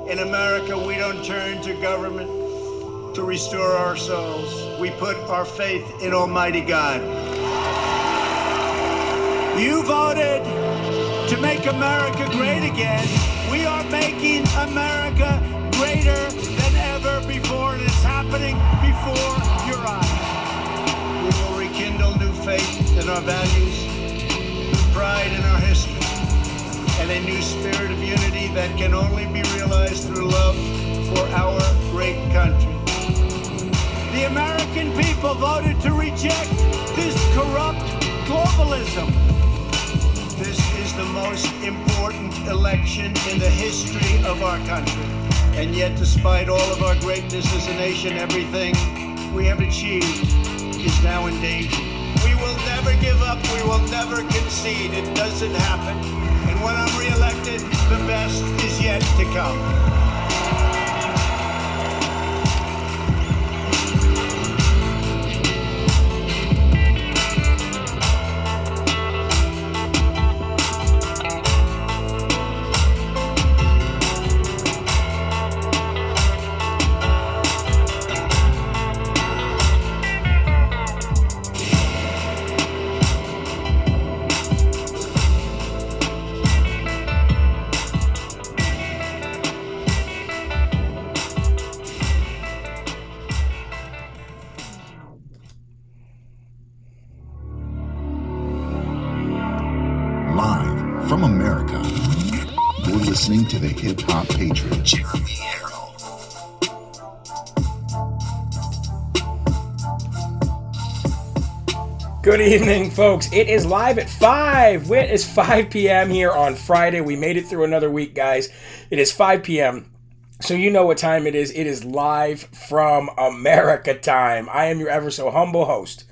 In America, we don't turn to government to restore ourselves. We put our faith in Almighty God. You voted to make America great again. We are making America greater than ever before, and it's happening before your eyes. We will rekindle new faith in our values, new pride in our history, and a new spirit of unity that can only be realized through love for our great country. The American people voted to reject this corrupt globalism. This is the most important election in the history of our country. And yet, despite all of our greatness as a nation, everything we have achieved is now in danger. We will never give up. We will never concede. It doesn't happen. And when I'm reelected, the best is yet to come. From America, you're listening to the Hip Hop Patriot, Jeremy Herrell. Good evening, folks. It is live at 5. It is 5 p.m. here on Friday. We made it through another week, guys. It is 5 p.m. So you know what time it is. It is live from America time. I am your ever so humble host,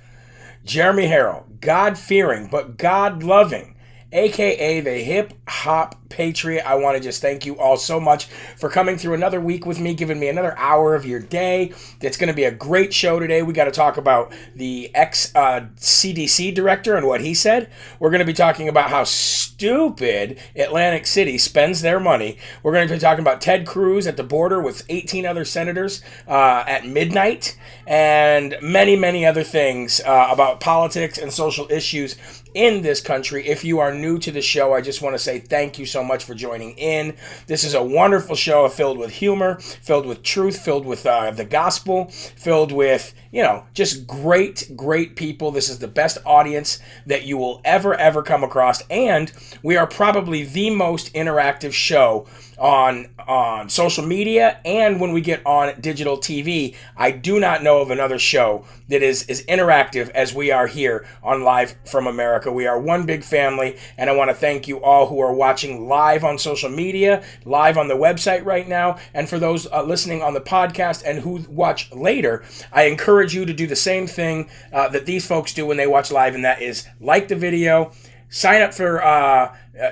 Jeremy Herrell, God-fearing but God-loving, aka the Hip Hop Patriot. I want to just thank you all so much for coming through another week with me, giving me another hour of your day. It's going to be a great show today. We got to talk about the ex-CDC director and what he said. We're going to be talking about how stupid Atlantic City spends their money. We're going to be talking about Ted Cruz at the border with 18 other senators at midnight, and many, many other things about politics and social issues in this country. If you are new to the show, I just want to say thank you so much for joining in. This is a wonderful show filled with humor, filled with truth, filled with the gospel, filled with, just great, great people. This is the best audience that you will ever come across, and we are probably the most interactive show on social media, and when we get on digital TV. I do not know of another show that is as interactive as we are here on Live from America. We are one big family, and I want to thank you all who are watching live on social media, live on the website right now, and for those listening on the podcast and who watch later, I encourage you to do the same thing that these folks do when they watch live, and that is like the video, sign up for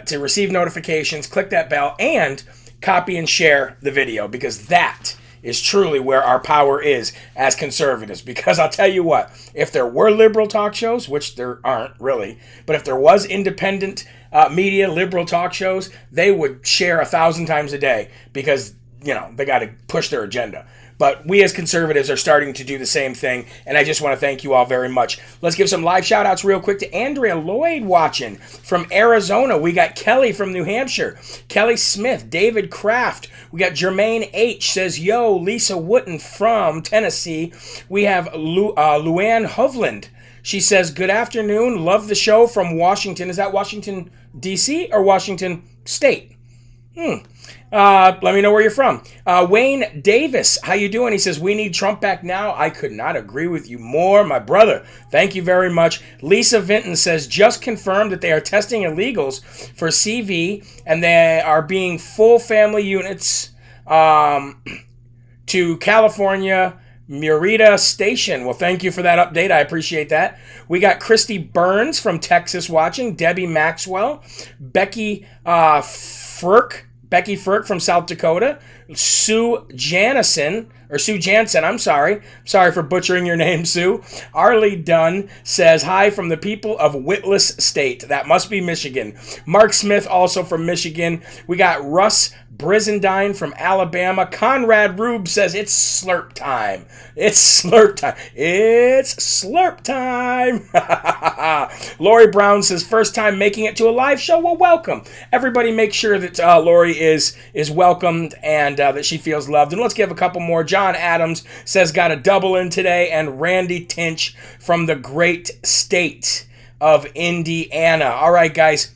to receive notifications, click that bell, and copy and share the video, because that is truly where our power is as conservatives. Because I'll tell you what, if there were liberal talk shows, which there aren't really, but if there was independent media, liberal talk shows, they would share 1,000 times a day, because, they got to push their agenda. But we as conservatives are starting to do the same thing, and I just want to thank you all very much. Let's give some live shout-outs real quick to Andrea Lloyd watching from Arizona. We got Kelly from New Hampshire, Kelly Smith, David Kraft. We got Jermaine H. says, yo, Lisa Wooten from Tennessee. We have Luann Hovland. She says, good afternoon, love the show from Washington. Is that Washington, D.C. or Washington State? Let me know where you're from. Wayne Davis, how you doing? He says, we need Trump back now. I could not agree with you more, my brother. Thank you very much. Lisa Vinton says, just confirmed that they are testing illegals for CV, and they are being full family units to California Murrieta Station. Well, thank you for that update. I appreciate that. We got Christy Burns from Texas watching, Debbie Maxwell, Becky Firk from South Dakota, Sue Janison or Sue Jansen, I'm sorry. Sorry for butchering your name, Sue. Arlie Dunn says, hi from the people of Witless State. That must be Michigan. Mark Smith, also from Michigan. We got Russ Brizendine from Alabama. Conrad Rube says, it's slurp time. It's slurp time. It's slurp time. Lori Brown says, first time making it to a live show. Well, welcome. Everybody make sure that Lori is welcomed and that she feels loved. And let's give a couple more. John Adams says, got a double in today. And Randy Tinch from the great state of Indiana. All right, guys.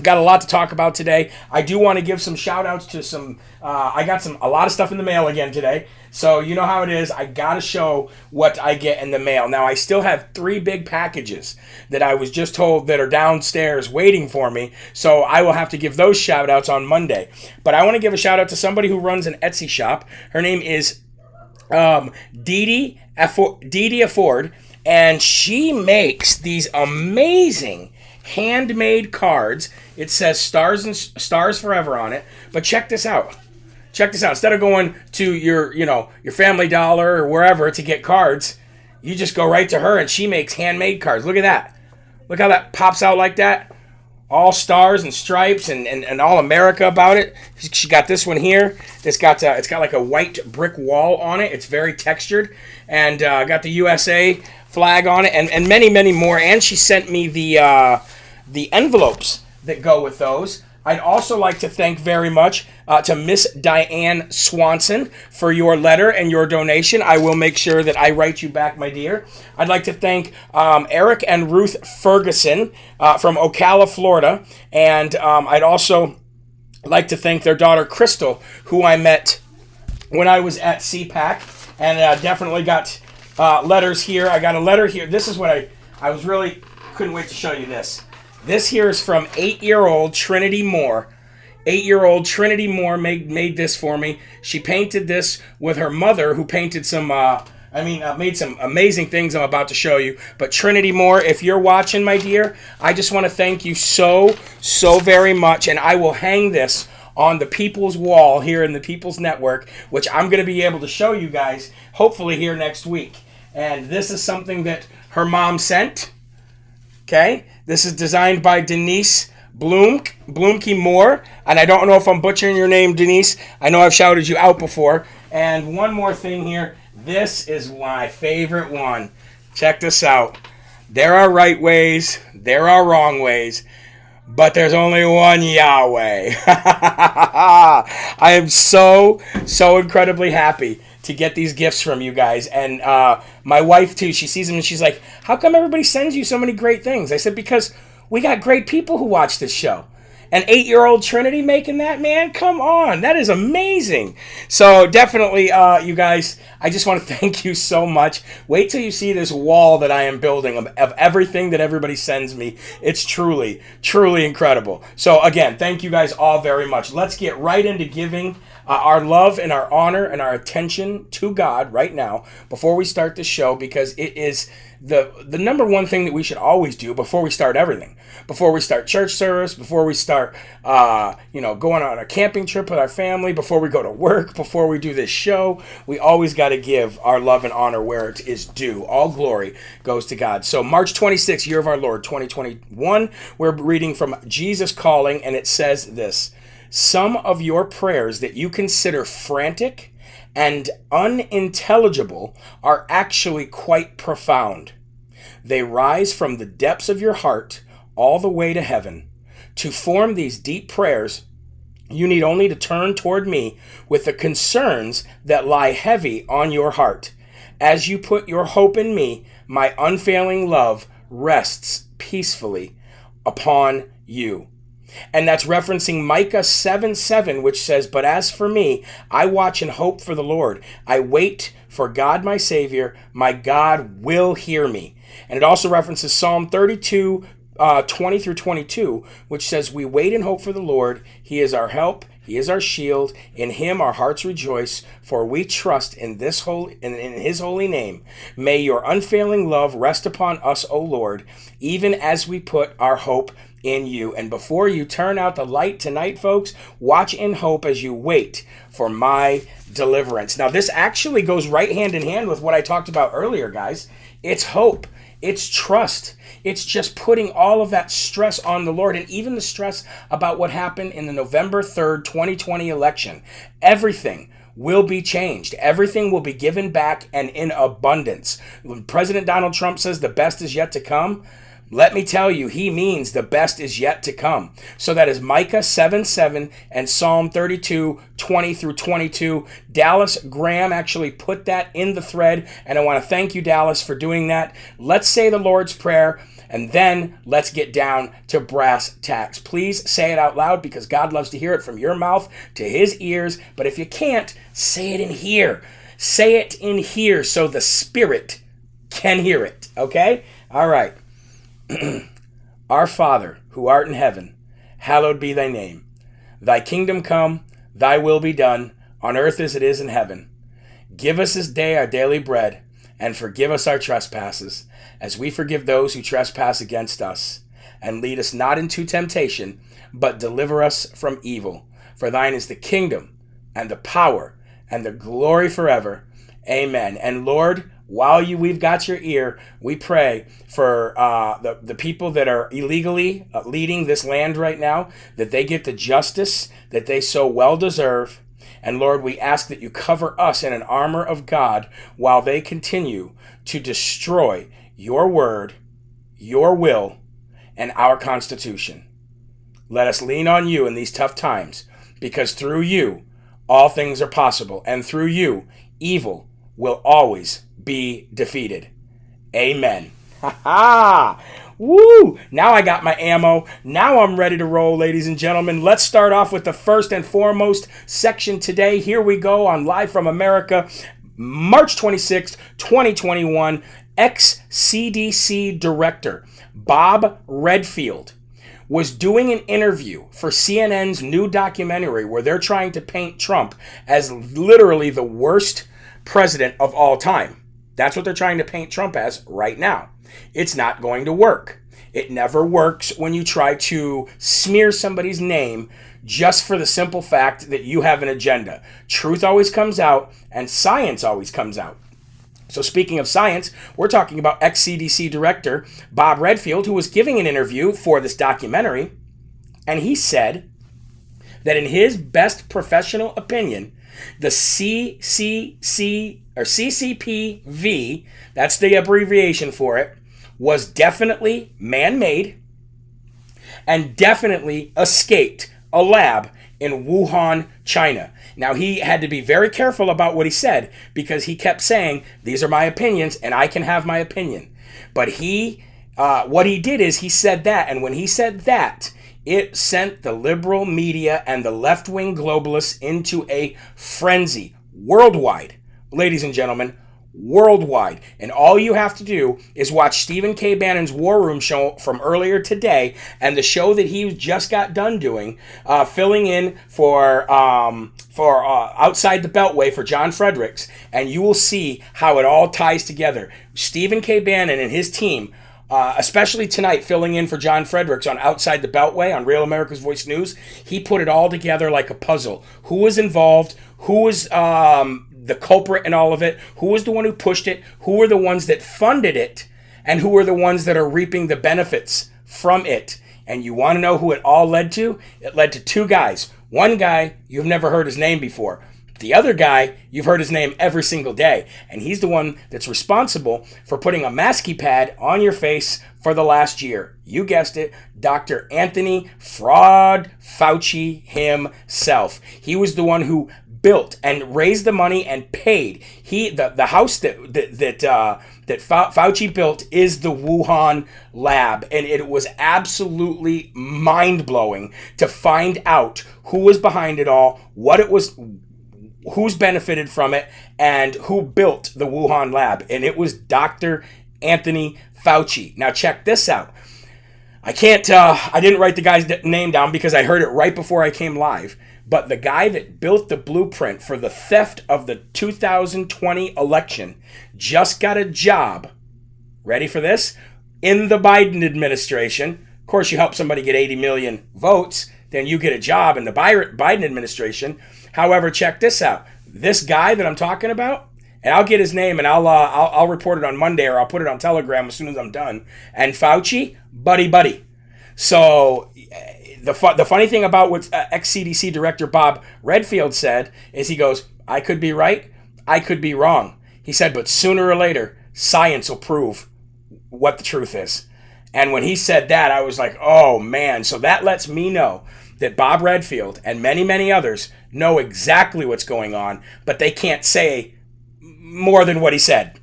Got a lot to talk about today. I do want to give some shout outs to some, I got a lot of stuff in the mail again today. So you know how it is. I got to show what I get in the mail. Now I still have 3 big packages that I was just told that are downstairs waiting for me. So I will have to give those shout outs on Monday. But I want to give a shout out to somebody who runs an Etsy shop. Her name is Dee Dee Afford. And she makes these amazing handmade cards. It says Stars Forever on it. But check this out. Check this out. Instead of going to your Family Dollar or wherever to get cards, you just go right to her and she makes handmade cards. Look at that. Look how that pops out like that. All stars and stripes and all America about it. She got this one here. It's got like a white brick wall on it. It's very textured and got the USA flag on it and many, many more. And she sent me the envelopes that go with those. I'd also like to thank very much to Miss Diane Swanson for your letter and your donation. I will make sure that I write you back, my dear. I'd like to thank Eric and Ruth Ferguson from Ocala, Florida. And I'd also like to thank their daughter, Crystal, who I met when I was at CPAC. And definitely got letters here. I got a letter here. This is what I was really couldn't wait to show you this. This here is from 8-year-old Trinity Moore. 8-year-old Trinity Moore made this for me. She painted this with her mother, who painted some, made some amazing things I'm about to show you. But Trinity Moore, if you're watching, my dear, I just want to thank you so, so very much. And I will hang this on the People's Wall here in the People's Network, which I'm going to be able to show you guys, hopefully here next week. And this is something that her mom sent. Okay? This is designed by Denise Bloomke Moore. And I don't know if I'm butchering your name, Denise. I know I've shouted you out before. And one more thing here. This is my favorite one. Check this out. There are right ways. There are wrong ways. But there's only one Yahweh. I am so, so incredibly happy to get these gifts from you guys. And my wife, too, she sees them and she's like, how come everybody sends you so many great things? I said, because we got great people who watch this show. An 8-year-old Trinity making that, man? Come on. That is amazing. So definitely, you guys, I just want to thank you so much. Wait till you see this wall that I am building of everything that everybody sends me. It's truly, truly incredible. So again, thank you guys all very much. Let's get right into giving our love and our honor and our attention to God right now before we start the show, because it is the number one thing that we should always do before we start everything. Before we start church service, before we start, going on a camping trip with our family, before we go to work, before we do this show, we always got to give our love and honor where it is due. All glory goes to God. So March 26th, year of our Lord, 2021, we're reading from Jesus Calling, and it says this: some of your prayers that you consider frantic and unintelligible are actually quite profound. They rise from the depths of your heart all the way to heaven. To form these deep prayers, you need only to turn toward me with the concerns that lie heavy on your heart. As you put your hope in me, my unfailing love rests peacefully upon you. And that's referencing Micah 7:7, which says, but as for me, I watch and hope for the Lord. I wait for God, my Savior. My God will hear me. And it also references Psalm 32, 20 through 22, which says, we wait and hope for the Lord. He is our help. He is our shield. In him our hearts rejoice, for we trust in his holy name. May your unfailing love rest upon us, O Lord, even as we put our hope in you. And before you turn out the light tonight, folks, watch in hope as you wait for my deliverance. Now, this actually goes right hand in hand with what I talked about earlier, guys. It's hope. It's trust. It's just putting all of that stress on the Lord, and even the stress about what happened in the November 3rd, 2020 election. Everything will be changed. Everything will be given back and in abundance. When President Donald Trump says the best is yet to come, let me tell you, he means the best is yet to come. So that is Micah 7:7 and Psalm 32:20 through 22. Dallas Graham actually put that in the thread, and I want to thank you, Dallas, for doing that. Let's say the Lord's Prayer, and then let's get down to brass tacks. Please say it out loud, because God loves to hear it from your mouth to his ears. But if you can't, say it in here. Say it in here so the Spirit can hear it. Okay? All right. Our Father, who art in heaven, hallowed be thy name. Thy kingdom come, thy will be done, on earth as it is in heaven. Give us this day our daily bread, and forgive us our trespasses, as we forgive those who trespass against us. And lead us not into temptation, but deliver us from evil. For thine is the kingdom, and the power, and the glory forever. Amen. And Lord, while we've got your ear, we pray for the people that are illegally leading this land right now, that they get the justice that they so well deserve. And Lord, we ask that you cover us in an armor of God while they continue to destroy your word, your will, and our Constitution. Let us lean on you in these tough times, because through you, all things are possible. And through you, evil will always be defeated. Amen. Ha ha! Woo! Now I got my ammo. Now I'm ready to roll, ladies and gentlemen. Let's start off with the first and foremost section today. Here we go on Live from America, March 26th, 2021. Ex-CDC Director Bob Redfield was doing an interview for CNN's new documentary where they're trying to paint Trump as literally the worst president of all time. That's what they're trying to paint Trump as right now. It's not going to work. It never works when you try to smear somebody's name just for the simple fact that you have an agenda. Truth always comes out, and science always comes out. So speaking of science, we're talking about ex-CDC Director Bob Redfield, who was giving an interview for this documentary, and he said that in his best professional opinion, the CCC or CCPV, that's the abbreviation for it, was definitely man-made and definitely escaped a lab in Wuhan, China. Now, he had to be very careful about what he said, because he kept saying, these are my opinions and I can have my opinion. But what he did is he said that, and when he said that, it sent the liberal media and the left-wing globalists into a frenzy worldwide. Ladies and gentlemen, worldwide. And all you have to do is watch Stephen K. Bannon's War Room show from earlier today, and the show that he just got done doing, filling in for Outside the Beltway for John Fredericks, and you will see how it all ties together. Stephen K. Bannon and his team, especially tonight, filling in for John Fredericks on Outside the Beltway on Real America's Voice News, he put it all together like a puzzle. Who was involved? Who was the culprit in all of it? Who was the one who pushed it? Who were the ones that funded it? And who are the ones that are reaping the benefits from it? And you want to know who it all led to? It led to two guys. One guy, you've never heard his name before. The other guy, you've heard his name every single day. And he's the one that's responsible for putting a masky pad on your face for the last year. You guessed it, Dr. Anthony Fraud Fauci himself. He was the one who built and raised the money and paid. The house that Fauci built is the Wuhan lab, and it was absolutely mind-blowing to find out who was behind it all, what it was, who's benefited from it, and who built the Wuhan lab. And it was Dr. Anthony Fauci. Now check this out. I didn't write the guy's name down because I heard it right before I came live. But the guy that built the blueprint for the theft of the 2020 election just got a job, ready for this, in the Biden administration Of course, you help somebody get 80 million votes, then you get a job in the Biden administration. However, check this out. This guy that I'm talking about, and I'll get his name and I'll report it on Monday, or I'll put it on Telegram as soon as I'm done. And Fauci, buddy. So the funny thing about what ex-CDC Director Bob Redfield said is he goes, I could be right, I could be wrong. He said, but sooner or later, science will prove what the truth is. And when he said that, I was like, oh man. So that lets me know that Bob Redfield and many, many others know exactly what's going on, but they can't say more than what he said.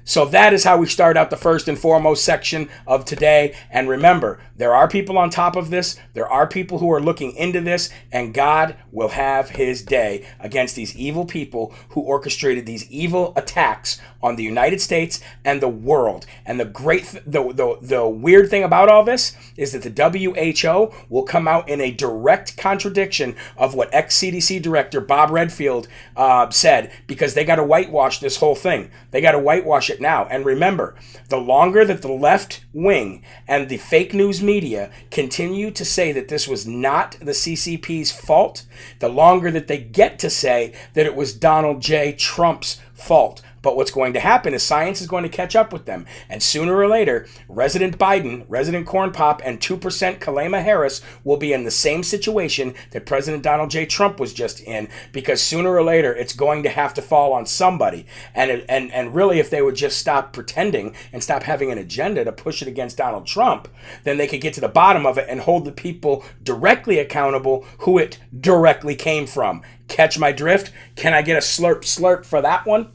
So that is how we start out the first and foremost section of today. And remember, there are people on top of this. There are people who are looking into this, and God will have his day against these evil people who orchestrated these evil attacks on the United States and the world. And the weird thing about all this is that the WHO will come out in a direct contradiction of what ex-CDC Director Bob Redfield said, because they got to whitewash this whole thing. They got to whitewash it now. And remember, the longer that the left wing and the fake news media continue to say that this was not the CCP's fault, the longer that they get to say that it was Donald J. Trump's fault. But what's going to happen is science is going to catch up with them. And sooner or later, Resident Biden, Resident Corn Pop, and 2% Kalema Harris will be in the same situation that President Donald J. Trump was just in, because sooner or later, it's going to have to fall on somebody. And really, if they would just stop pretending and stop having an agenda to push it against Donald Trump, then they could get to the bottom of it and hold the people directly accountable who it directly came from. Catch my drift? Can I get a slurp for that one?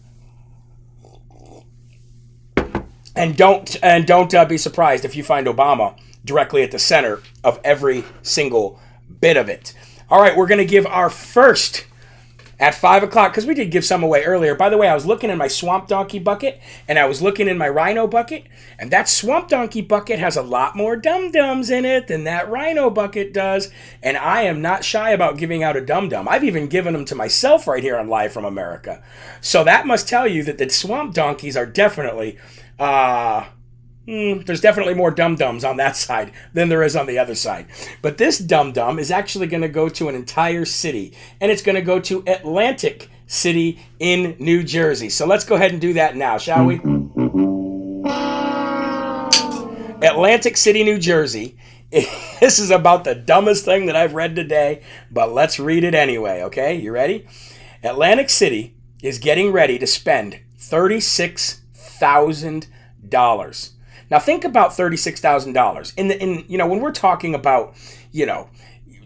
And don't be surprised if you find Obama directly at the center of every single bit of it. All right, we're going to give our first at 5 o'clock, because we did give some away earlier. By the way, I was looking in my Swamp Donkey bucket, and I was looking in my Rhino bucket, and that Swamp Donkey bucket has a lot more dum-dums in it than that Rhino bucket does, and I am not shy about giving out a dum-dum. I've even given them to myself right here on Live from America. So that must tell you that the Swamp Donkeys are definitely... there's definitely more dum-dums on that side than there is on the other side. But this dum-dum is actually going to go to an entire city, and it's going to go to Atlantic City in New Jersey. So let's go ahead and do that now, shall we? Atlantic City, New Jersey. This is about the dumbest thing that I've read today, but let's read it anyway, okay? You ready? Atlantic City is getting ready to spend $36,000. Now think about $36,000. When we're talking about,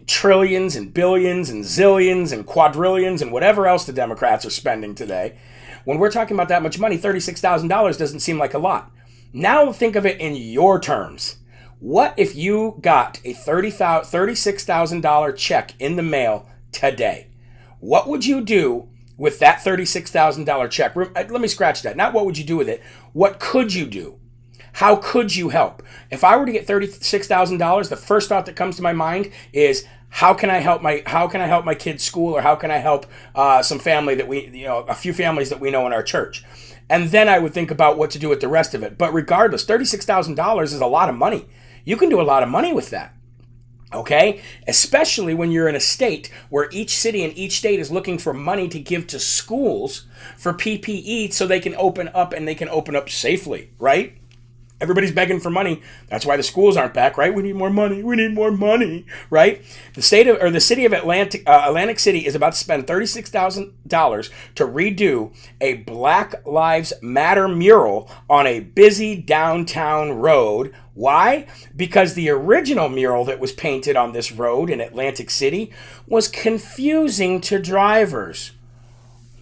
trillions and billions and zillions and quadrillions and whatever else the Democrats are spending today, when we're talking about that much money, $36,000 doesn't seem like a lot. Now think of it in your terms. What if you got a $36,000 check in the mail today? What would you do with that $36,000 check? Let me scratch that. Not what would you do with it. What could you do? How could you help? If I were to get $36,000, the first thought that comes to my mind is, how can I help my kid's school, or how can I help some family that a few families that we know in our church? And then I would think about what to do with the rest of it. But regardless, $36,000 is a lot of money. You can do a lot of money with that. Okay? Especially when you're in a state where each city and each state is looking for money to give to schools for PPE so they can open up, and they can open up safely, right? Everybody's begging for money. That's why the schools aren't back, right? We need more money. We need more money, right? The city of Atlantic City is about to spend $36,000 to redo a Black Lives Matter mural on a busy downtown road. Why? Because the original mural that was painted on this road in Atlantic City was confusing to drivers.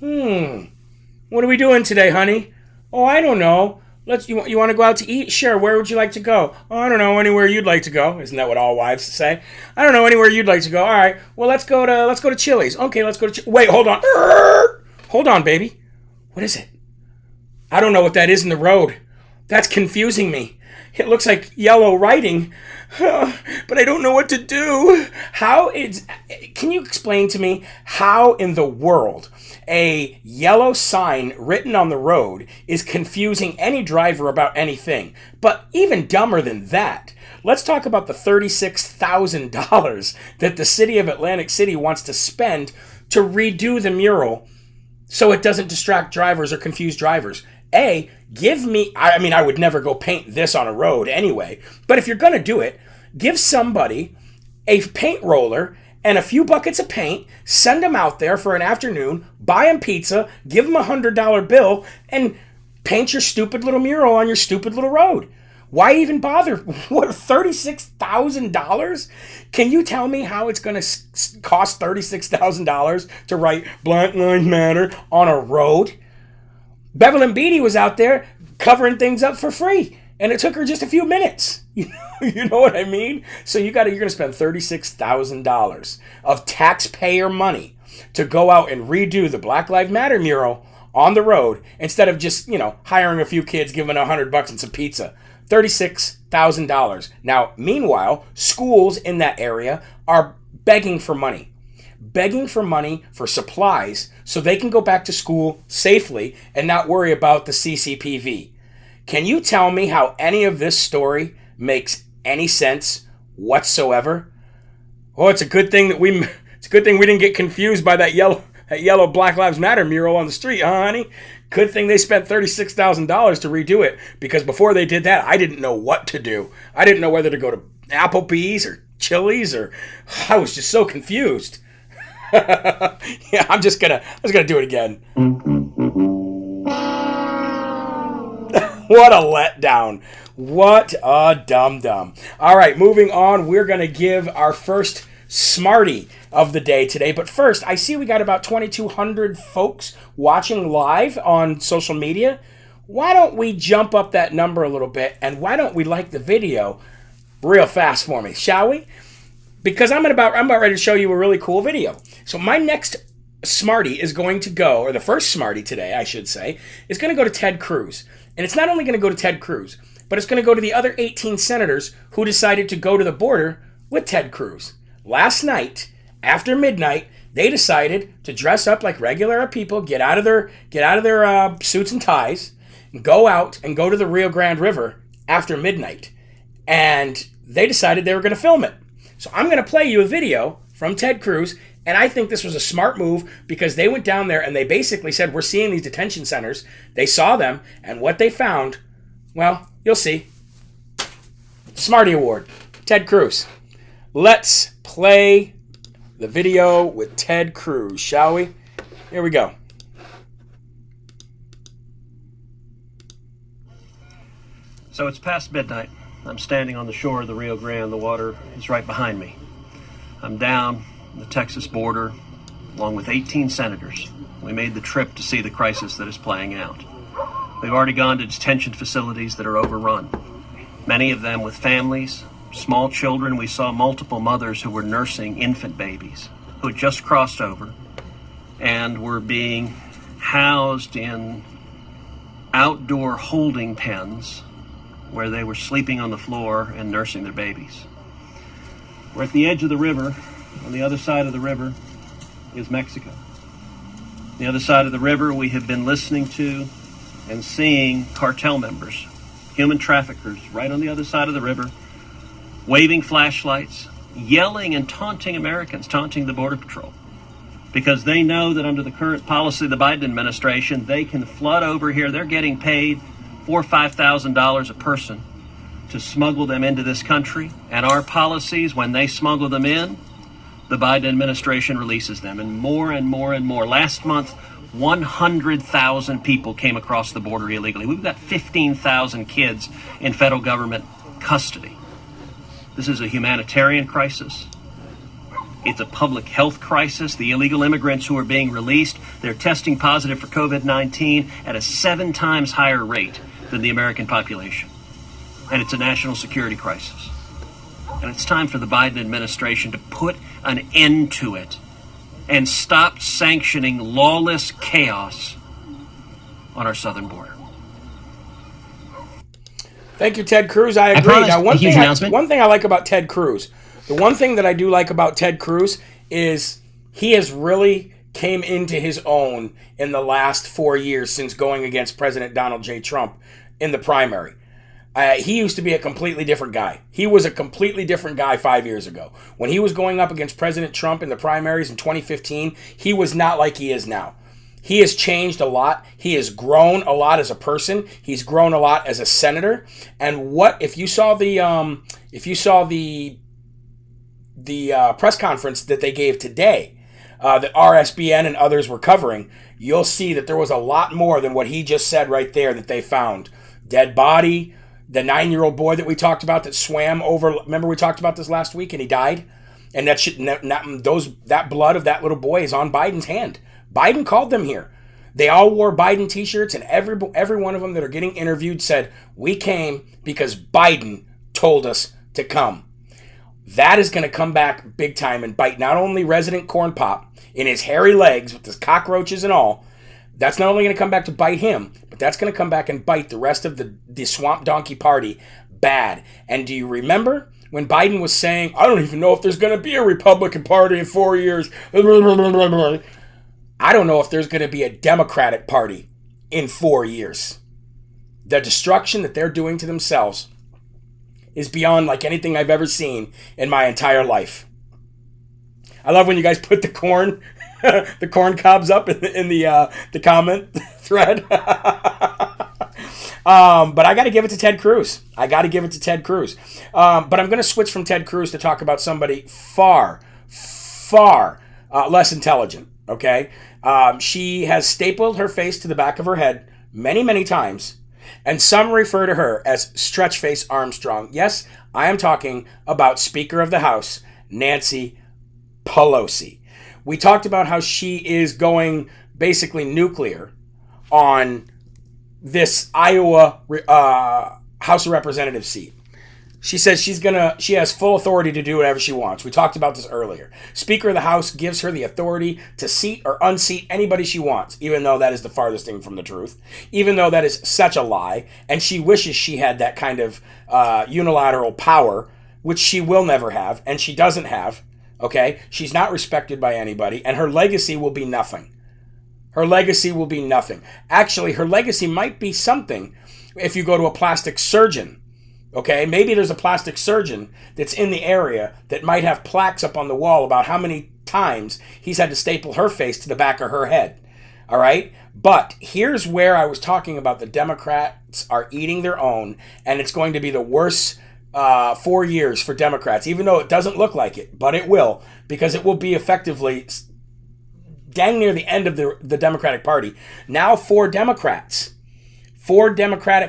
What are we doing today, honey? Oh, I don't know. You want to go out to eat? Sure. Where would you like to go? Oh, I don't know. Anywhere you'd like to go. Isn't that what all wives say? I don't know. Anywhere you'd like to go. All right. Well, let's go to Chili's. Okay, let's go to Wait, hold on. Hold on, baby. What is it? I don't know what that is in the road. That's confusing me. It looks like yellow writing, but I don't know what to do. Can you explain to me how in the world a yellow sign written on the road is confusing any driver about anything? But even dumber than that, Let's talk about the $36,000 that the city of Atlantic City wants to spend to redo the mural so it doesn't distract drivers or confuse drivers. I would never go paint this on a road anyway, but if you're going to do it, give somebody a paint roller and a few buckets of paint, send them out there for an afternoon, buy them pizza, give them $100 bill, and paint your stupid little mural on your stupid little road. Why even bother? What, $36,000? Can you tell me how it's going to cost $36,000 to write Black Lives Matter on a road? Bevelyn Beatty was out there covering things up for free, and it took her just a few minutes. You know what I mean? So you're going to spend $36,000 of taxpayer money to go out and redo the Black Lives Matter mural on the road instead of just, hiring a few kids, giving $100 and some pizza. $36,000. Now, meanwhile, schools in that area are begging for money for supplies so they can go back to school safely and not worry about the CCPV. Can you tell me how any of this story makes any sense whatsoever? Oh, it's a good thing we didn't get confused by that yellow Black Lives Matter mural on the street, huh, honey? Good thing they spent $36,000 to redo it, because before they did that, I didn't know what to do. I didn't know whether to go to Applebee's or Chili's, or I was just so confused. Yeah, I was gonna do it again. What a letdown. What a dum-dum. All right, moving on. We're going to give our first Smarty of the day today. But first, I see we got about 2,200 folks watching live on social media. Why don't we jump up that number a little bit, and why don't we like the video real fast for me, shall we? Because I'm about ready to show you a really cool video. So my next Smarty is going to go, or the first Smarty today, I should say, is going to go to Ted Cruz. And it's not only going to go to Ted Cruz, but it's going to go to the other 18 senators who decided to go to the border with Ted Cruz. Last night, after midnight, they decided to dress up like regular people, get out of their suits and ties, and go out and go to the Rio Grande River after midnight. And they decided they were going to film it. So I'm going to play you a video from Ted Cruz, and I think this was a smart move because they went down there and they basically said, we're seeing these detention centers. They saw them, and what they found, well, you'll see. Smarty Award, Ted Cruz. Let's play the video with Ted Cruz, shall we? Here we go. So it's past midnight. I'm standing on the shore of the Rio Grande. The water is right behind me. I'm down the Texas border along with 18 senators. We made the trip to see the crisis that is playing out. We've already gone to detention facilities that are overrun, many of them with families, small children. We saw multiple mothers who were nursing infant babies who had just crossed over and were being housed in outdoor holding pens where they were sleeping on the floor and nursing their babies. We're at the edge of the river. On the other side of the river is Mexico. On the other side of the river, we have been listening to and seeing cartel members, human traffickers, right on the other side of the river, waving flashlights, yelling and taunting Americans, taunting the Border Patrol, because they know that under the current policy of the Biden administration, they can flood over here. They're getting paid $4,000 or $5,000 a person to smuggle them into this country. And our policies, when they smuggle them in, the Biden administration releases them. And more and more and more. Last month, 100,000 people came across the border illegally. We've got 15,000 kids in federal government custody. This is a humanitarian crisis. It's a public health crisis. The illegal immigrants who are being released, they're testing positive for COVID-19 at a 7 times higher rate than the American population. And it's a national security crisis. And it's time for the Biden administration to put an end to it and stop sanctioning lawless chaos on our southern border. Thank you, Ted Cruz. I agree. Now, one thing I like about Ted Cruz, the one thing that I do like about Ted Cruz is he has really came into his own in the last 4 years since going against President Donald J. Trump in the primary. He used to be a completely different guy. He was a completely different guy 5 years ago. When he was going up against President Trump in the primaries in 2015, he was not like he is now. He has changed a lot. He has grown a lot as a person. He's grown a lot as a senator. And what if you saw the press conference that they gave today, that RSBN and others were covering, you'll see that there was a lot more than what he just said right there that they found. Dead body, the 9-year-old boy that we talked about that swam over. Remember we talked about this last week and he died? And that blood of that little boy is on Biden's hand. Biden called them here. They all wore Biden t-shirts, and every one of them that are getting interviewed said, we came because Biden told us to come. That is going to come back big time and bite not only resident Corn Pop in his hairy legs with his cockroaches and all. That's not only going to come back to bite him, but that's going to come back and bite the rest of the Swamp Donkey Party bad. And do you remember when Biden was saying, I don't even know if there's going to be a Republican Party in 4 years. I don't know if there's going to be a Democratic Party in 4 years. The destruction that they're doing to themselves is beyond like anything I've ever seen in my entire life. I love when you guys put the corn cobs up in the comment thread. But I got to give it to Ted Cruz. But I'm going to switch from Ted Cruz to talk about somebody far less intelligent. Okay, she has stapled her face to the back of her head many, many times. And some refer to her as Stretch Face Armstrong. Yes, I am talking about Speaker of the House, Nancy Pelosi. We talked about how she is going basically nuclear on this Iowa House of Representatives seat. She says she has full authority to do whatever she wants. We talked about this earlier. Speaker of the House gives her the authority to seat or unseat anybody she wants, even though that is the farthest thing from the truth, even though that is such a lie, and she wishes she had that kind of unilateral power, which she will never have, and she doesn't have, okay? She's not respected by anybody, and her legacy will be nothing. Actually, her legacy might be something if you go to a plastic surgeon. Okay, maybe there's a plastic surgeon that's in the area that might have plaques up on the wall about how many times he's had to staple her face to the back of her head. All right, but here's where I was talking about the Democrats are eating their own, and it's going to be the worst 4 years for Democrats, even though it doesn't look like it, but it will, because it will be effectively dang near the end of the Democratic Party. Now four Democratic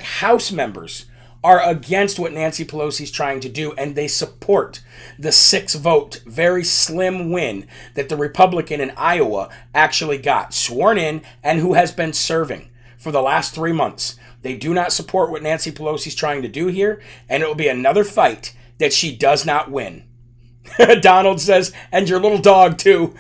House members are against what Nancy Pelosi's trying to do, and they support the 6-vote, very slim win that the Republican in Iowa actually got, sworn in, and who has been serving for the last 3 months. They do not support what Nancy Pelosi's trying to do here, and it will be another fight that she does not win. Donald says, and your little dog too.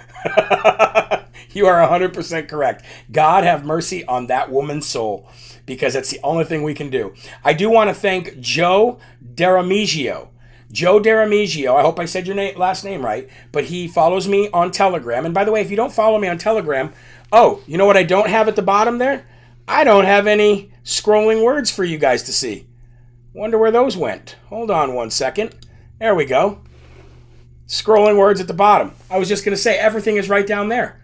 You are 100% correct. God have mercy on that woman's soul, because that's the only thing we can do. I do want to thank Joe Deramigio. I hope I said your last name right, but he follows me on Telegram. And by the way, if you don't follow me on Telegram, you know what I don't have at the bottom there? I don't have any scrolling words for you guys to see. Wonder where those went. Hold on one second. There we go. Scrolling words at the bottom. I was just going to say everything is right down there.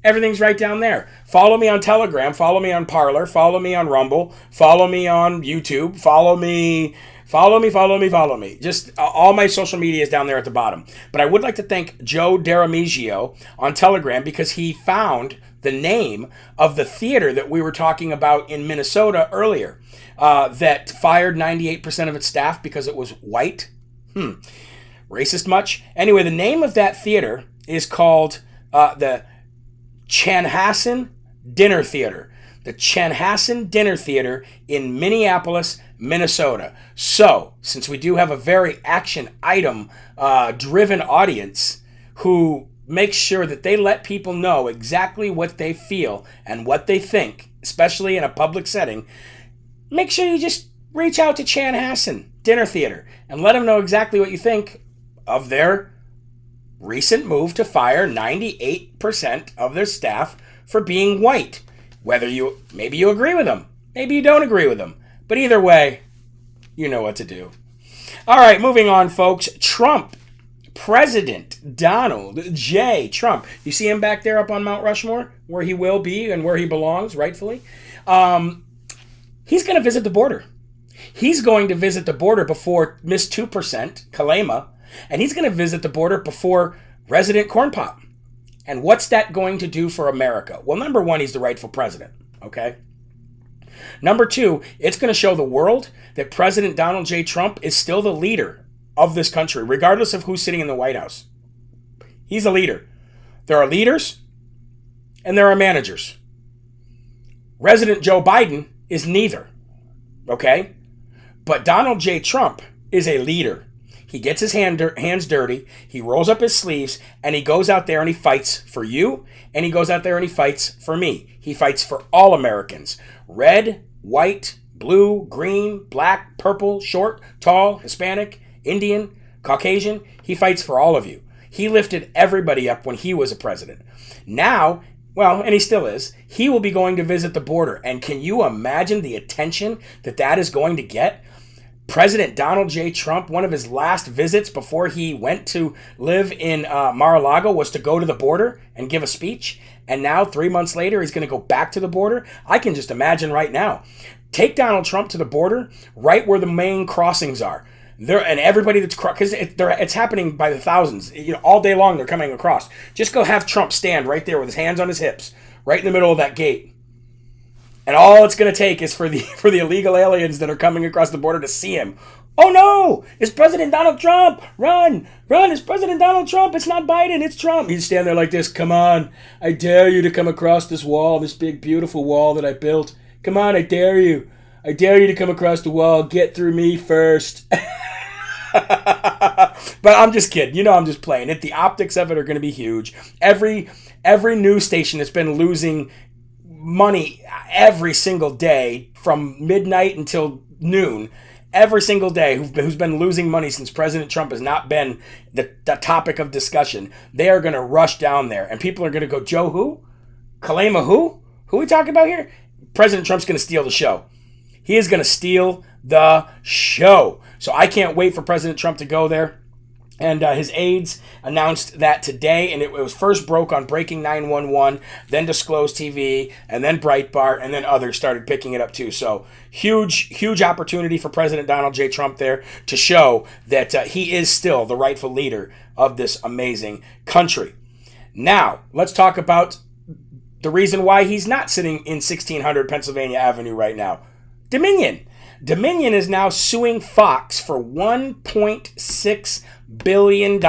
Everything's right down there. Follow me on Telegram. Follow me on Parler. Follow me on Rumble. Follow me on YouTube. Follow me. Just all my social media is down there at the bottom. But I would like to thank Joe Deramigio on Telegram, because he found the name of the theater that we were talking about in Minnesota earlier that fired 98% of its staff because it was white. Racist much? Anyway, the name of that theater is called the Chanhassen Dinner Theater. The Chanhassen Dinner Theater in Minneapolis, Minnesota. So, since we do have a very action item driven audience who makes sure that they let people know exactly what they feel and what they think, especially in a public setting, make sure you just reach out to Chanhassen Dinner Theater and let them know exactly what you think of their recent move to fire 98% of their staff for being white. Maybe you agree with them, maybe you don't agree with them, but either way, You know what to do. All right, moving on, folks. Trump. President Donald J. Trump. You see him back there up on Mount Rushmore, where he will be and where he belongs, rightfully? He's going to visit the border. He's going to visit the border before Miss 2%, Kalema, and he's going to visit the border before Resident Corn Pop. And what's that going to do for America? Well, number one, he's the rightful president, okay? Number two, it's going to show the world that President Donald J. Trump is still the leader of this country, regardless of who's sitting in the White House. He's a leader. There are leaders and there are managers. Resident Joe Biden is neither, okay? But Donald J. Trump is a leader. He gets his hands dirty, he rolls up his sleeves, and he goes out there and he fights for you, and he goes out there and he fights for me. He fights for all Americans. Red, white, blue, green, black, purple, short, tall, Hispanic, Indian, Caucasian. He fights for all of you. He lifted everybody up when he was a president. Now, well, and he still is, he will be going to visit the border. And can you imagine the attention that that is going to get? President Donald J. Trump, one of his last visits before he went to live in Mar-a-Lago was to go to the border and give a speech. And now, 3 months later, he's going to go back to the border. I can just imagine right now. Take Donald Trump to the border, right where the main crossings are. There, and everybody that's because it's happening by the thousands. You know, all day long they're coming across. Just go have Trump stand right there with his hands on his hips, right in the middle of that gate. And all it's going to take is for the illegal aliens that are coming across the border to see him. Oh no! It's President Donald Trump! Run! Run! It's President Donald Trump! It's not Biden, it's Trump! He'd stand there like this. Come on! I dare you to come across this wall, this big beautiful wall that I built. Come on, I dare you. I dare you to come across the wall. Get through me first. But I'm just kidding. You know I'm just playing it. The optics of it are going to be huge. Every news station that's been losing money every single day from midnight until noon, every single day, who's been losing money since President Trump has not been the topic of discussion, they are going to rush down there. And people are going to go, Joe who? Kalema who? Who are we talking about here? President Trump's going to steal the show. He is going to steal the show. So I can't wait for President Trump to go there. And his aides announced that today, and it was first broke on Breaking 911, then Disclosed TV, and then Breitbart, and then others started picking it up too. So huge opportunity for President Donald J. Trump there to show that he is still the rightful leader of this amazing country. Now, let's talk about the reason why he's not sitting in 1600 Pennsylvania Avenue right now. Dominion. Dominion is now suing Fox for $1.6 billion.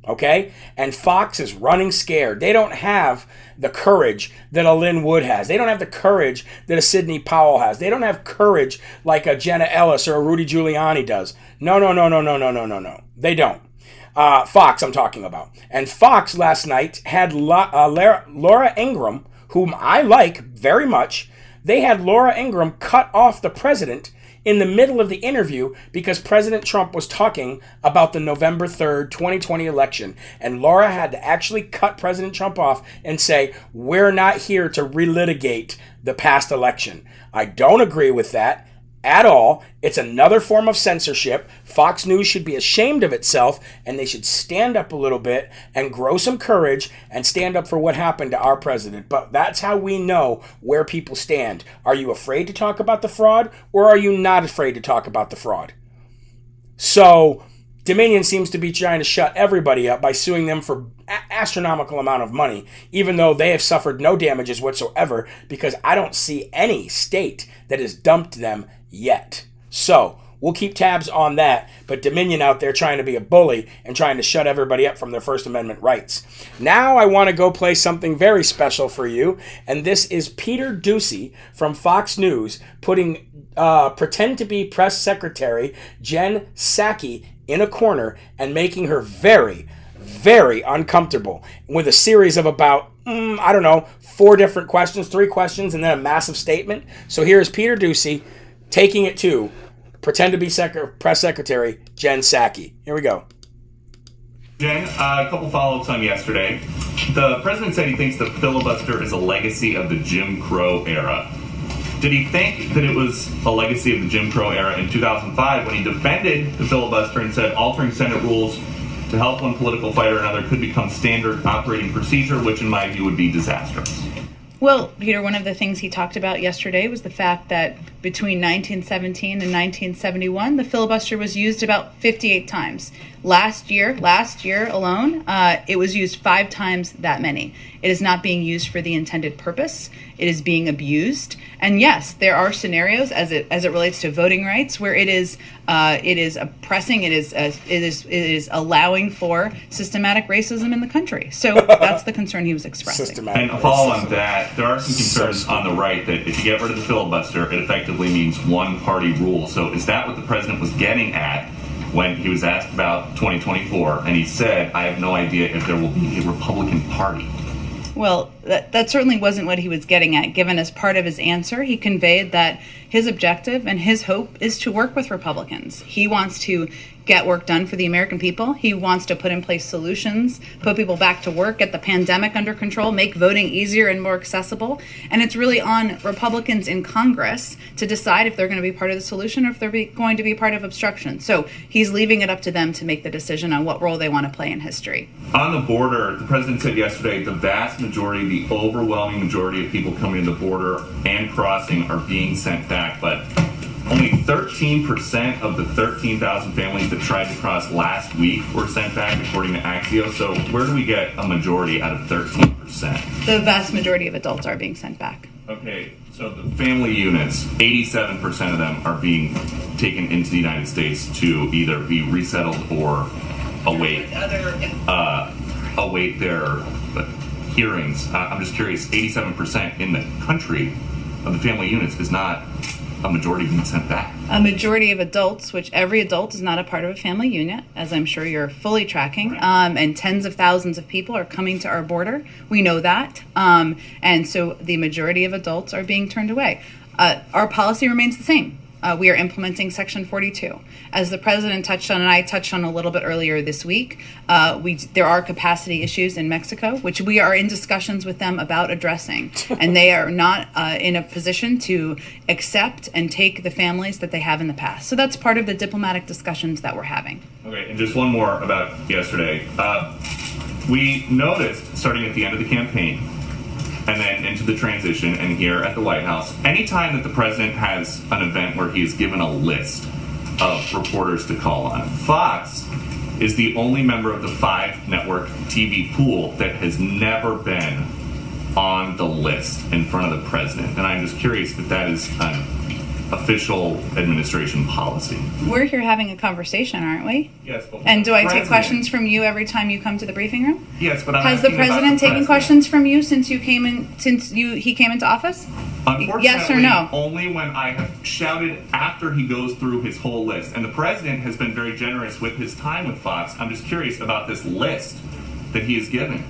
Okay? And Fox is running scared. They don't have the courage that a Lynn Wood has. They don't have the courage that a Sidney Powell has. They don't have courage like a Jenna Ellis or a Rudy Giuliani does. No. They don't. Fox, I'm talking about. And Fox last night had Laura Ingraham, whom I like very much. They had Laura Ingraham cut off the president in the middle of the interview because President Trump was talking about the November 3rd, 2020 election. And Laura had to actually cut President Trump off and say, we're not here to relitigate the past election. I don't agree with that at all. It's another form of censorship. Fox News should be ashamed of itself, and they should stand up a little bit and grow some courage and stand up for what happened to our president. But that's how we know where people stand. Are you afraid to talk about the fraud, or are you not afraid to talk about the fraud? So Dominion seems to be trying to shut everybody up by suing them for astronomical amount of money, even though they have suffered no damages whatsoever, because I don't see any state that has dumped them yet. So we'll keep tabs on that. But Dominion out there trying to be a bully and trying to shut everybody up from their First Amendment rights. Now I want to go play something very special for you. And this is Peter Doocy from Fox News putting pretend to be press secretary Jen Psaki in a corner and making her very, very uncomfortable with a series of about, 4 different questions, 3 questions, and then a massive statement. So here's Peter Doocy taking it to pretend to be press secretary Jen Psaki. Here we go. Jen, a couple follow-ups on yesterday. The president said he thinks the filibuster is a legacy of the Jim Crow era. did he think that it was a legacy of the Jim Crow era in 2005 when he defended the filibuster and said altering Senate rules to help one political fight or another could become standard operating procedure, which in my view would be disastrous? Well, Peter, one of the things he talked about yesterday was the fact that between 1917 and 1971, the filibuster was used about 58 times. Last year alone, it was used 5 times that many. It is not being used for the intended purpose. It is being abused. And yes, there are scenarios as it relates to voting rights where it is oppressing. It is allowing for systematic racism in the country. So that's the concern he was expressing. And a follow on that, there are some concerns on the right that if you get rid of the filibuster, it effectively means one party rule. So is that what the president was getting at when he was asked about 2024 and he said, I have no idea if there will be a Republican Party? Well, that certainly wasn't what he was getting at. Given as part of his answer, he conveyed that his objective and his hope is to work with Republicans. He wants to get work done for the American people. He wants to put in place solutions, put people back to work, get the pandemic under control, make voting easier and more accessible. And it's really on Republicans in Congress to decide if they're going to be part of the solution or if they're going to be part of obstruction. So he's leaving it up to them to make the decision on what role they want to play in history. On the border, the president said yesterday the vast majority, the overwhelming majority of people coming to the border and crossing are being sent back, but only 13% of the 13,000 families that tried to cross last week were sent back, according to Axios. So where do we get a majority out of 13%? The vast majority of adults are being sent back. Okay, so the family units, 87% of them are being taken into the United States to either be resettled or await their hearings. I'm just curious, 87% in the country of the family units is not a majority being sent back. A majority of adults, which every adult is not a part of a family unit, as I'm sure you're fully tracking, and tens of thousands of people are coming to our border. We know that. And so the majority of adults are being turned away. Our policy remains the same. We are implementing Section 42. As the president touched on, and I touched on a little bit earlier this week, there are capacity issues in Mexico, which we are in discussions with them about addressing. And they are not in a position to accept and take the families that they have in the past. So that's part of the diplomatic discussions that we're having. Okay, and just one more about yesterday. We noticed, starting at the end of the campaign, and then into the transition and here at the White House, anytime that the president has an event where he is given a list of reporters to call on, Fox is the only member of the 5 network TV pool that has never been on the list in front of the president. And I'm just curious if that is an official administration policy. We're here having a conversation, aren't we? Yes, but and do I take questions from you every time you come to the briefing room? Yes, but I'm Has the asking about president taken president. questions from you since he came into office? Unfortunately, Yes or no? only when I have shouted after he goes through his whole list. And the president has been very generous with his time with Fox. I'm just curious about this list that he is given.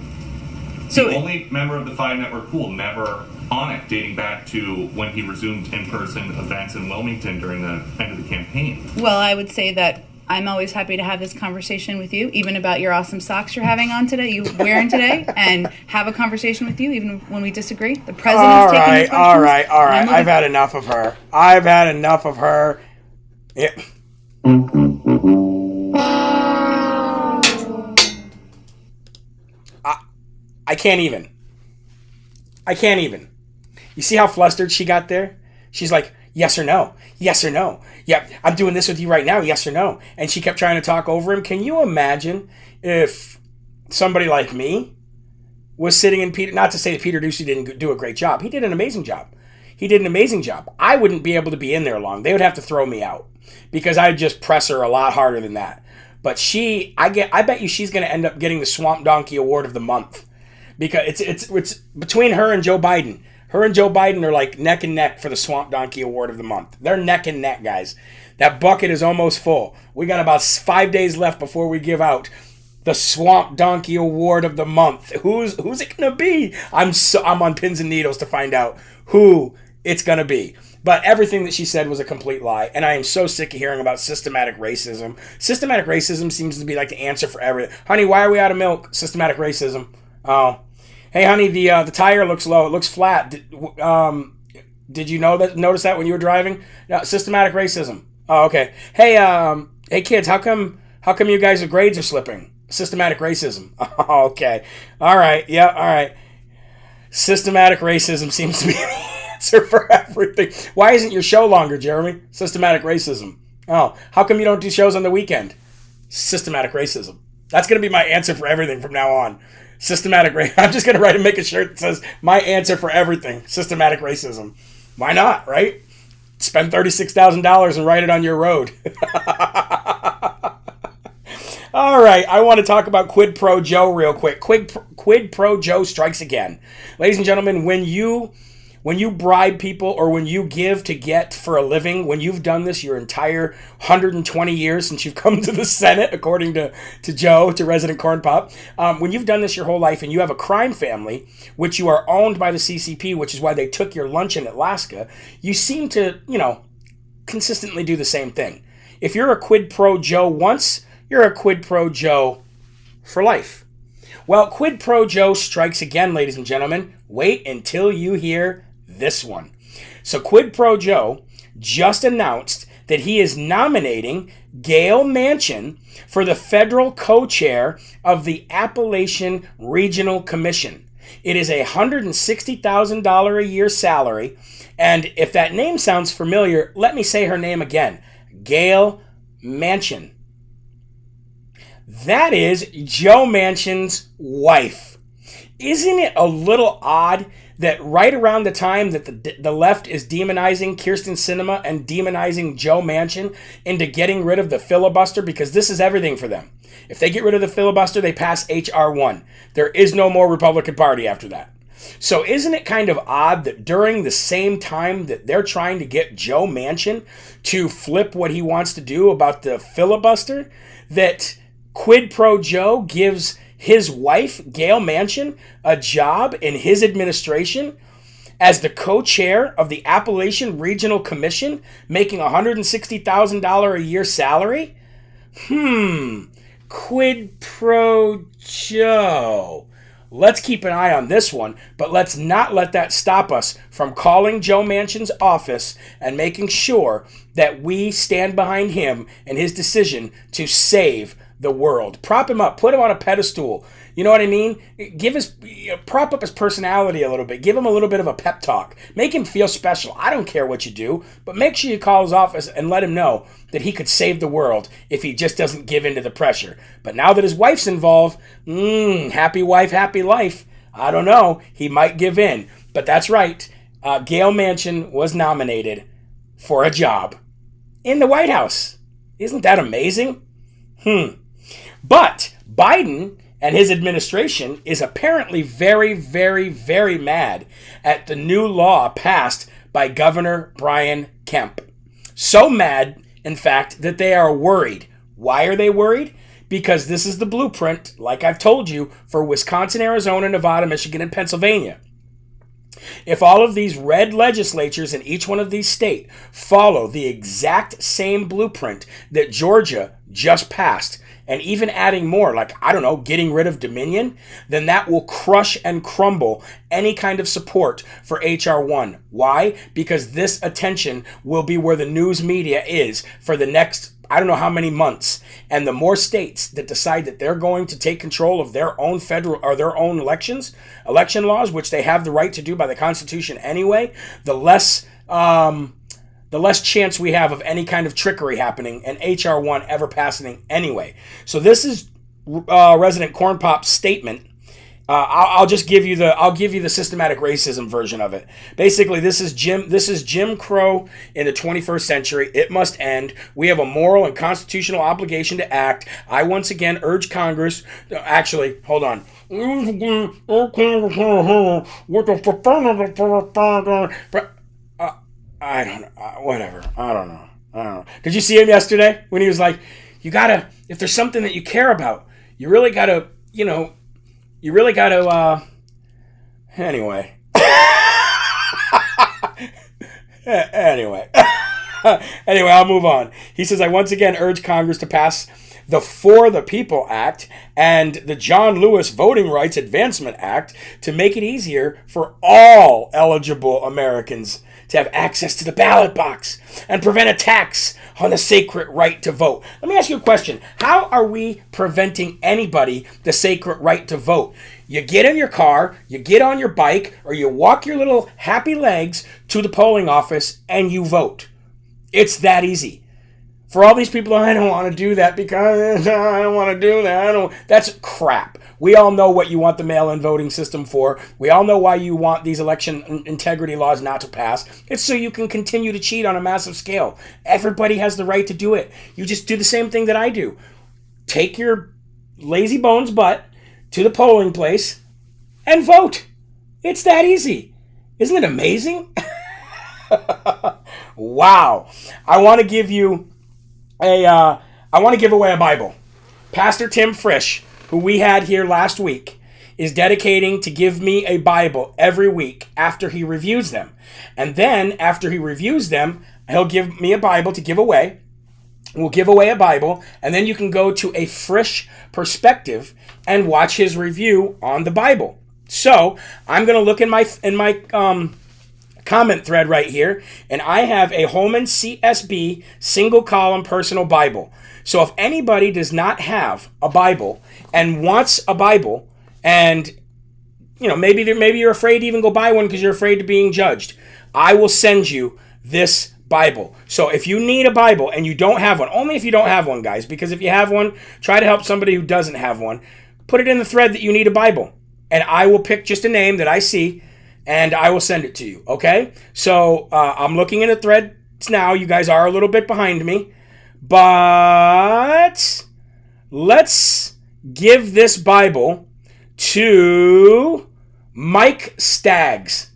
So the only member of the 5 network pool never on it, dating back to when he resumed in-person events in Wilmington during the end of the campaign. Well, I would say that I'm always happy to have this conversation with you, even about your awesome socks you're having on today, you wearing today, and have a conversation with you, even when we disagree. The president's taking your questions. All right. I've had enough of her. Yeah. I can't even. You see how flustered she got there? She's like, yes or no? Yes or no? Yep, I'm doing this with you right now, yes or no? And she kept trying to talk over him. Can you imagine if somebody like me was sitting in Peter, not to say that Peter Ducey didn't do a great job. He did an amazing job. I wouldn't be able to be in there long. They would have to throw me out because I'd just press her a lot harder than that. But I bet you she's going to end up getting the Swamp Donkey Award of the month. Because it's between her and Joe Biden. Her and Joe Biden are like neck and neck for the Swamp Donkey Award of the month. They're neck and neck, guys. That bucket is almost full. We got about 5 days left before we give out the Swamp Donkey Award of the month. Who's it gonna be? I'm on pins and needles to find out who it's gonna be. But everything that she said was a complete lie, and I am so sick of hearing about systematic racism. Systematic racism seems to be like the answer for everything. Honey, why are we out of milk? Systematic racism. Oh. Hey, honey, the tire looks low. It looks flat. Did you notice that when you were driving? No, systematic racism. Oh, okay. Hey, hey kids, how come you guys' grades are slipping? Systematic racism. Oh, okay. All right. Yeah. All right. Systematic racism seems to be the answer for everything. Why isn't your show longer, Jeremy? Systematic racism. Oh, how come you don't do shows on the weekend? Systematic racism. That's going to be my answer for everything from now on. Systematic racism. I'm just going to make a shirt that says, my answer for everything, systematic racism. Why not, right? Spend $36,000 and write it on your road. All right, I want to talk about Quid Pro Joe real quick. Quid Pro Joe strikes again. Ladies and gentlemen, when you bribe people or when you give to get for a living, when you've done this your entire 120 years since you've come to the Senate, according to Joe, to Resident Corn Pop, when you've done this your whole life and you have a crime family, which you are owned by the CCP, which is why they took your lunch in Alaska, you seem to, consistently do the same thing. If you're a Quid Pro Joe once, you're a Quid Pro Joe for life. Well, Quid Pro Joe strikes again, ladies and gentlemen. Wait until you hear this one. So Quid Pro Joe just announced that he is nominating Gail Manchin for the federal co-chair of the Appalachian Regional Commission. It is a $160,000 a year salary. And if that name sounds familiar, let me say her name again. Gail Manchin. That is Joe Manchin's wife. Isn't it a little odd that right around the time that the left is demonizing Kyrsten Sinema and demonizing Joe Manchin into getting rid of the filibuster, because this is everything for them. If they get rid of the filibuster, they pass H.R. 1. There is no more Republican Party after that. So isn't it kind of odd that during the same time that they're trying to get Joe Manchin to flip what he wants to do about the filibuster, that Quid Pro Joe gives his wife, Gail Manchin, a job in his administration as the co-chair of the Appalachian Regional Commission, making $160,000 a year salary? Quid Pro Joe. Let's keep an eye on this one, but let's not let that stop us from calling Joe Manchin's office and making sure that we stand behind him and his decision to save the world. Prop him up. Put him on a pedestal. You know what I mean? Prop up his personality a little bit. Give him a little bit of a pep talk. Make him feel special. I don't care what you do, but make sure you call his office and let him know that he could save the world if he just doesn't give in to the pressure. But now that his wife's involved, happy wife, happy life. I don't know. He might give in. But that's right. Gail Manchin was nominated for a job in the White House. Isn't that amazing? But Biden and his administration is apparently very, very, very mad at the new law passed by Governor Brian Kemp. So mad, in fact, that they are worried. Why are they worried? Because this is the blueprint, like I've told you, for Wisconsin, Arizona, Nevada, Michigan, and Pennsylvania. If all of these red legislatures in each one of these states follow the exact same blueprint that Georgia just passed, and even adding more, like, I don't know, getting rid of Dominion, then that will crush and crumble any kind of support for H.R. 1. Why? Because this attention will be where the news media is for the next, I don't know how many months. And the more states that decide that they're going to take control of their own federal or their own election laws, which they have the right to do by the Constitution anyway, the less chance we have of any kind of trickery happening and H.R. 1 ever passing anyway. So this is Resident Corn Pop's statement. I'll give you the systematic racism version of it. Basically, this is Jim Crow in the 21st century. It must end. We have a moral and constitutional obligation to act. I once again urge Congress. Actually, hold on. I don't know. Whatever. I don't know. Did you see him yesterday when he was like, you gotta, if there's something that you care about, you really gotta, anyway. Anyway, I'll move on. He says, I once again urge Congress to pass the For the People Act and the John Lewis Voting Rights Advancement Act to make it easier for all eligible Americans to have access to the ballot box and prevent attacks on the sacred right to vote. Let me ask you a question. How are we preventing anybody the sacred right to vote? You get in your car, you get on your bike, or you walk your little happy legs to the polling office and you vote. It's that easy. For all these people, I don't want to do that because I don't want to do that. That's crap. We all know what you want the mail-in voting system for. We all know why you want these election integrity laws not to pass. It's so you can continue to cheat on a massive scale. Everybody has the right to do it. You just do the same thing that I do. Take your lazy bones butt to the polling place and vote. It's that easy. Isn't it amazing? Wow. I want to give away a Bible. Pastor Tim Frisch, who we had here last week, is dedicating to give me a Bible every week after he reviews them. And then after he reviews them, he'll give me a Bible to give away. We'll give away a Bible, and then you can go to a Frisch Perspective and watch his review on the Bible. So I'm going to look in my comment thread right here, and I have a Holman CSB single column personal Bible. So if anybody does not have a Bible and wants a Bible, and maybe you're afraid to even go buy one because you're afraid of being judged, I will send you this Bible. So if you need a Bible and you don't have one, only if you don't have one, guys, because if you have one, try to help somebody who doesn't have one. Put it in the thread that you need a Bible, and I will pick just a name that I see, and I will send it to you, okay? So I'm looking in the thread now. You guys are a little bit behind me, but let's give this Bible to Mike Staggs.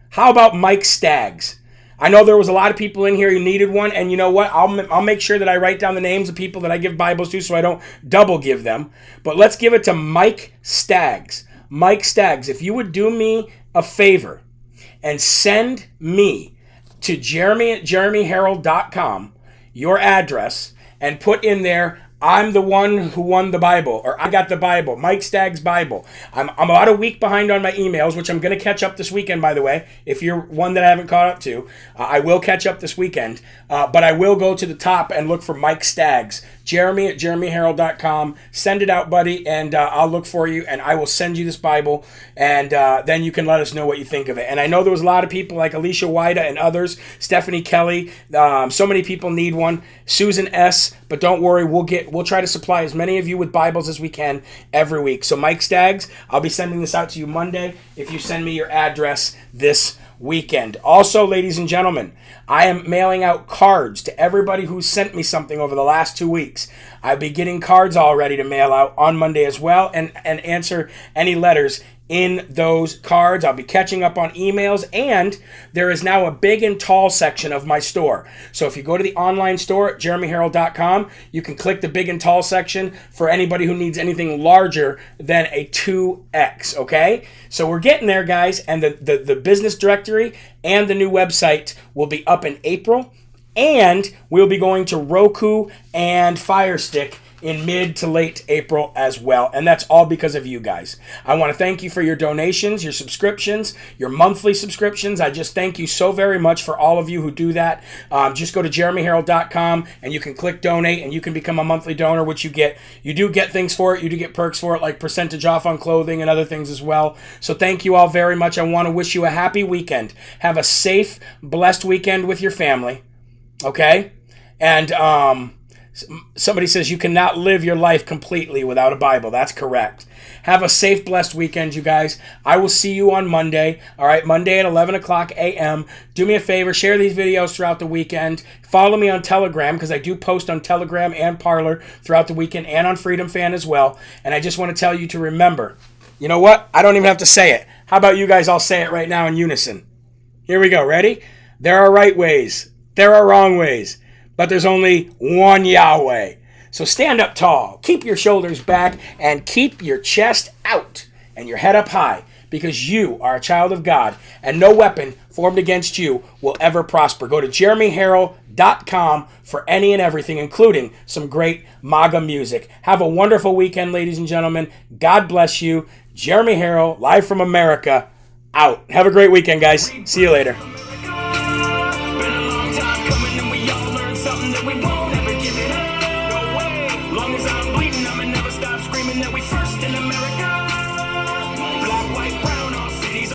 How about Mike Staggs? I know there was a lot of people in here who needed one, and you know what? I'll make sure that I write down the names of people that I give Bibles to so I don't double give them. But let's give it to Mike Staggs. Mike Staggs, if you would do me a favor and send me to jeremy@jeremyherrell.com your address and put in there, I'm the one who won the Bible, or I got the Bible, Mike Staggs Bible. I'm about a week behind on my emails, which I'm going to catch up this weekend, by the way. If you're one that I haven't caught up to, I will catch up this weekend. But I will go to the top and look for Mike Staggs. Jeremy@jeremyherrell.com. Send it out, buddy, and I'll look for you, and I will send you this Bible, and then you can let us know what you think of it. And I know there was a lot of people like Alicia Wida and others, Stephanie Kelly. So many people need one. Susan S., but don't worry, we'll try to supply as many of you with Bibles as we can every week. So Mike Staggs, I'll be sending this out to you Monday if you send me your address this weekend. Also, ladies and gentlemen, I am mailing out cards to everybody who sent me something over the last 2 weeks. I'll be getting cards all ready to mail out on Monday as well, and answer any letters in those cards. I'll be catching up on emails, and there is now a big and tall section of my store. So if you go to the online store at jeremyherrell.com, you can click the big and tall section for anybody who needs anything larger than a 2X, okay? So we're getting there, guys, and the business directory and the new website will be up in April, and we'll be going to Roku and Fire Stick in mid to late April as well. And that's all because of you guys. I want to thank you for your donations, your subscriptions, your monthly subscriptions. I just thank you so very much for all of you who do that. Just go to jeremyherrell.com and you can click donate and you can become a monthly donor, which you do get things for it. You do get perks for it, like percentage off on clothing and other things as well. So thank you all very much. I want to wish you a happy weekend. Have a safe, blessed weekend with your family. Okay? And, somebody says you cannot live your life completely without a Bible. That's correct. Have a safe, blessed weekend, you guys. I will see you on Monday. All right, Monday at 11 o'clock a.m. Do me a favor, share these videos throughout the weekend. Follow me on Telegram, because I do post on Telegram and Parler throughout the weekend, and on Freedom Fan as well. And I just want to tell you to remember, you know what? I don't even have to say it. How about you guys all say it right now in unison? Here we go. Ready? There are right ways. There are wrong ways. But there's only one Yahweh. So stand up tall, keep your shoulders back, and keep your chest out and your head up high, because you are a child of God, and no weapon formed against you will ever prosper. Go to jeremyherrell.com for any and everything, including some great MAGA music. Have a wonderful weekend, ladies and gentlemen. God bless you. Jeremy Herrell, live from America, out. Have a great weekend, guys. See you later.